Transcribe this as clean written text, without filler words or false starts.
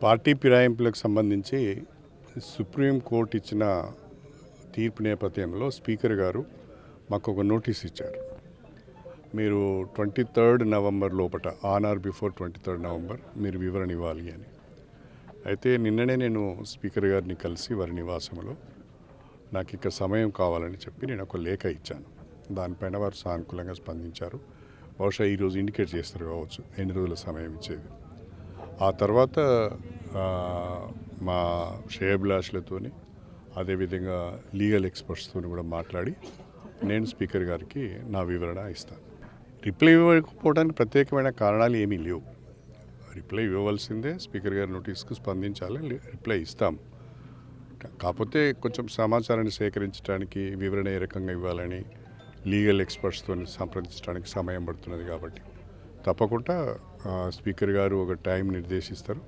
Party ఫిరాయింపులకు సంబంధించి supreme court ఇచ్చిన తీర్పు నేపథ్యంలో స్పీకర్ గారు మాకు ఒక నోటీస్ ఇచ్చారు. మీరు 23 నవంబర్ లోపల ఆన్ ఆర్ బిఫోర్ 23 నవంబర్ మీరు వివరణ ఇవ్వాలి అని. అయితే నిన్ననే నేను స్పీకర్ గారిని కలిసి వారి నివాసంలో నాకు ఇక సమయం కావాలని చెప్పి నేను ఒక లేఖ ఇచ్చాను. దానిపైన వారు సానుకూలంగా స్పందించారు. బహుశా ఈరోజు ఇండికేట్ చేస్తారు కావచ్చు ఎన్ని రోజుల సమయం ఇచ్చేది. ఆ తర్వాత మా శ్రేయోభిలాషులతోని అదేవిధంగా లీగల్ ఎక్స్పర్ట్స్తో కూడా మాట్లాడి నేను స్పీకర్ గారికి నా వివరణ ఇస్తాను. రిప్లై ఇవ్వకపోవడానికి ప్రత్యేకమైన కారణాలు ఏమీ లేవు. రిప్లై ఇవ్వవలసిందే, స్పీకర్ గారి నోటీస్కు స్పందించాలి, రిప్లై ఇస్తాం. కాకపోతే కొంచెం సమాచారాన్ని సేకరించడానికి వివరణ ఏ రకంగా ఇవ్వాలని లీగల్ ఎక్స్పర్ట్స్తో సంప్రదించడానికి సమయం పడుతున్నది. కాబట్టి తప్పకుండా స్పీకర్ గారు ఒక టైం నిర్దేశిస్తారు.